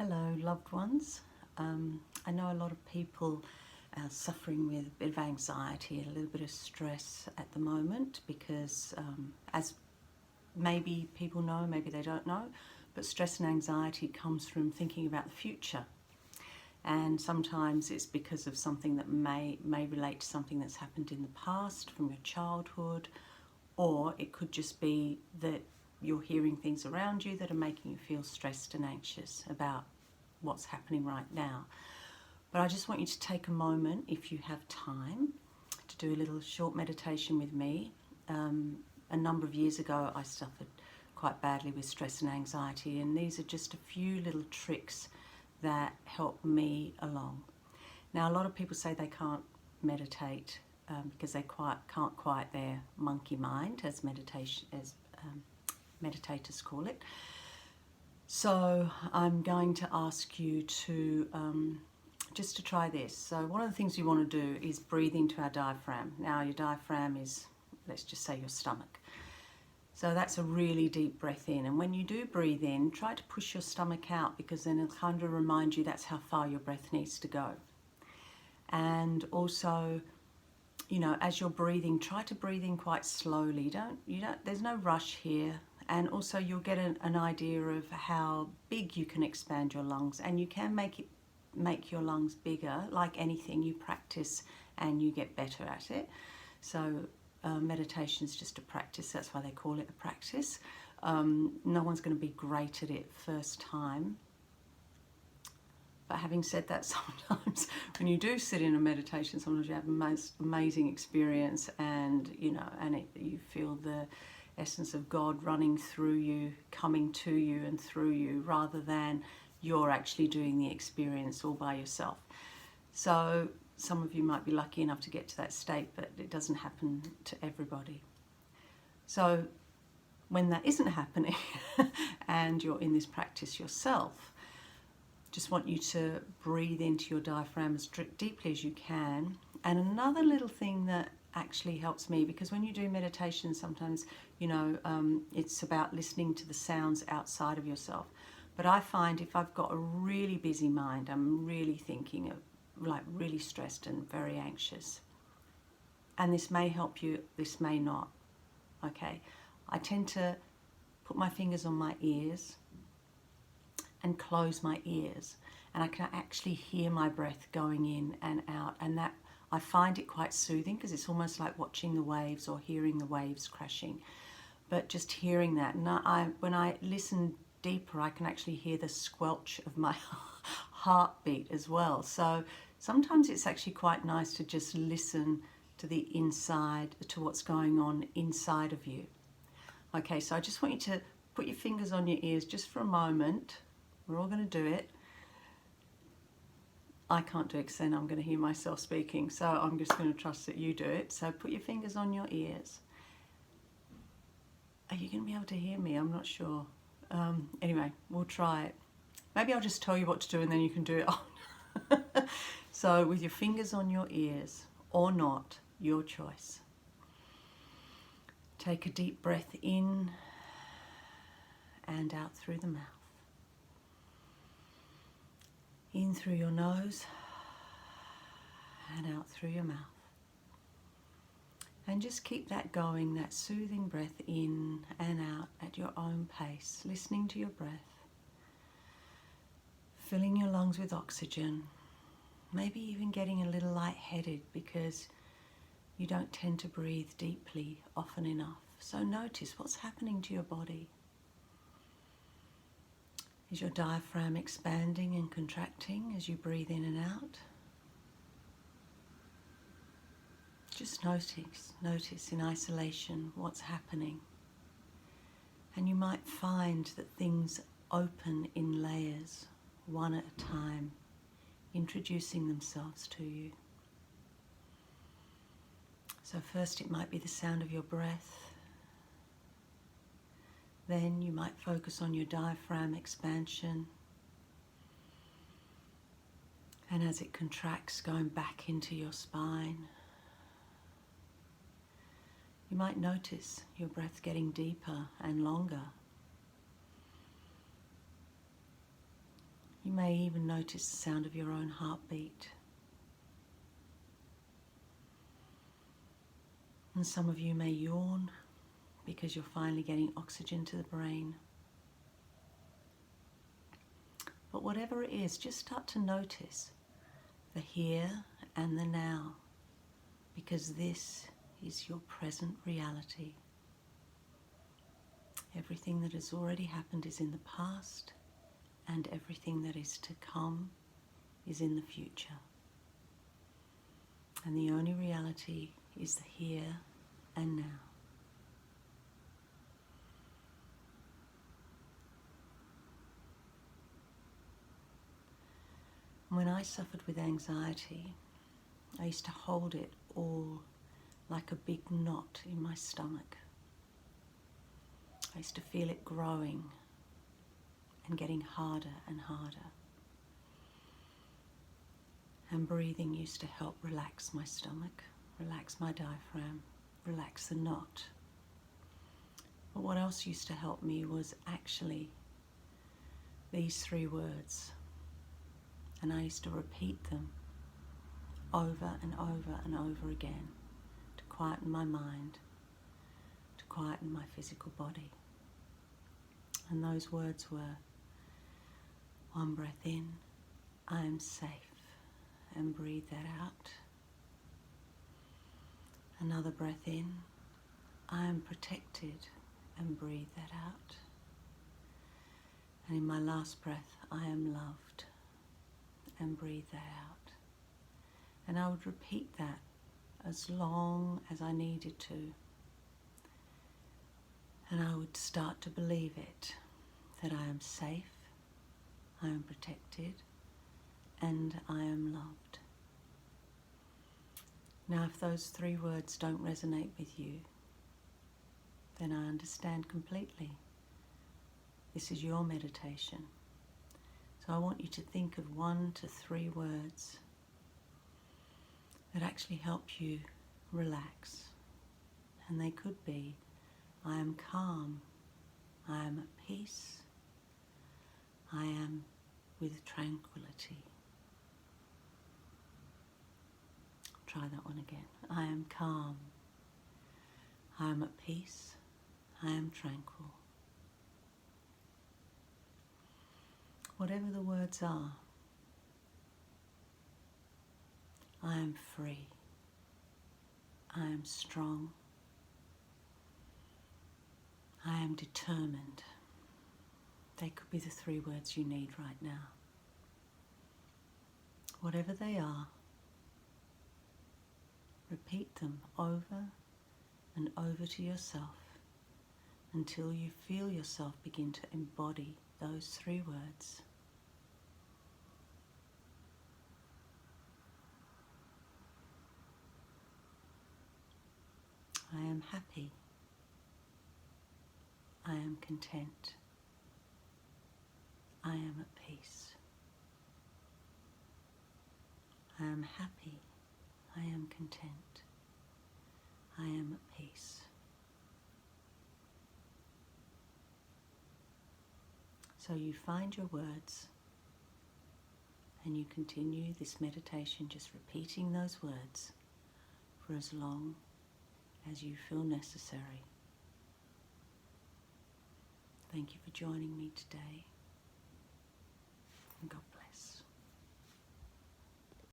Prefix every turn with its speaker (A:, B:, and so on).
A: Hello, loved ones. I know a lot of people are suffering with a bit of anxiety and a little bit of stress at the moment because, as maybe people know, maybe they don't know, but stress and anxiety comes from thinking about the future. And sometimes it's because of something that may relate to something that's happened in the past from your childhood, or it could just be that you're hearing things around you that are making you feel stressed and anxious about what's happening right now. But I just want you to take a moment, if you have time, to do a little short meditation with me. A number of years ago, I suffered quite badly with stress and anxiety, and these are just a few little tricks that help me along. Now, a lot of people say they can't meditate because they can't quiet their monkey mind, as meditators call it. So I'm going to ask you to just to try this. So one of the things you want to do is breathe into our diaphragm. Now your diaphragm is, let's just say, your stomach. So that's a really deep breath in. And when you do breathe in, try to push your stomach out, because then it'll kind of remind you that's how far your breath needs to go. And also, you know, as you're breathing, try to breathe in quite slowly. There's no rush here. And also you'll get an idea of how big you can expand your lungs, and you can make your lungs bigger. Like anything, you practice and you get better at it. So meditation is just a practice. That's why they call it a practice. No one's going to be great at it first time. But having said that, sometimes when you do sit in a meditation, sometimes you have a most amazing experience, and you feel the essence of God running through you, coming to you and through you, rather than you're actually doing the experience all by yourself. So some of you might be lucky enough to get to that state, but it doesn't happen to everybody. So when that isn't happening and you're in this practice yourself, just want you to breathe into your diaphragm as deeply as you can. And another little thing that actually helps me, because when you do meditation, sometimes, it's about listening to the sounds outside of yourself. But I find if I've got a really busy mind, I'm really thinking of, like, really stressed and very anxious. And this may help you, this may not. Okay, I tend to put my fingers on my ears and close my ears, and I can actually hear my breath going in and out, and that I find it quite soothing, because it's almost like watching the waves or hearing the waves crashing. But just hearing that, and when I listen deeper, I can actually hear the squelch of my heartbeat as well. So sometimes it's actually quite nice to just listen to the inside, to what's going on inside of you. Okay, so I just want you to put your fingers on your ears just for a moment. We're all going to do it. I can't do it because then I'm going to hear myself speaking, so I'm just going to trust that you do it. So put your fingers on your ears. Are you going to be able to hear me? I'm not sure. Anyway, we'll try it. Maybe I'll just tell you what to do and then you can do it. So with your fingers on your ears, or not, your choice. Take a deep breath in and out through the mouth. In through your nose and out through your mouth. And just keep that going, that soothing breath in and out at your own pace, listening to your breath, filling your lungs with oxygen, maybe even getting a little lightheaded because you don't tend to breathe deeply often enough. So notice what's happening to your body. Is your diaphragm expanding and contracting as you breathe in and out? Just notice in isolation what's happening. And you might find that things open in layers, one at a time, introducing themselves to you. So first it might be the sound of your breath. Then you might focus on your diaphragm expansion. And as it contracts, going back into your spine. You might notice your breath getting deeper and longer. You may even notice the sound of your own heartbeat. And some of you may yawn because you're finally getting oxygen to the brain. But whatever it is, just start to notice the here and the now, because this is your present reality. Everything that has already happened is in the past, and everything that is to come is in the future. And the only reality is the here and now. When I suffered with anxiety, I used to hold it all like a big knot in my stomach. I used to feel it growing and getting harder and harder. And breathing used to help relax my stomach, relax my diaphragm, relax the knot. But what else used to help me was actually these 3 words. And I used to repeat them over and over and over again to quieten my mind, to quieten my physical body. And those words were, 1 breath in, I am safe, and breathe that out. Another breath in, I am protected, and breathe that out. And in my last breath, I am loved, and breathe that out. And I would repeat that as long as I needed to. And I would start to believe it, that I am safe, I am protected, and I am loved. Now, if those 3 words don't resonate with you, then I understand completely. This is your meditation. So I want you to think of 1 to 3 words that actually help you relax. And they could be, I am calm, I am at peace, I am with tranquility. Try that one again. I am calm, I am at peace, I am tranquil. Whatever the words are, I am free, I am strong, I am determined. They could be the 3 words you need right now. Whatever they are, repeat them over and over to yourself until you feel yourself begin to embody those 3 words. I am happy. I am content. I am at peace. I am happy. I am content. I am at peace. So you find your words and you continue this meditation just repeating those words for as long as you feel necessary. Thank you for joining me today.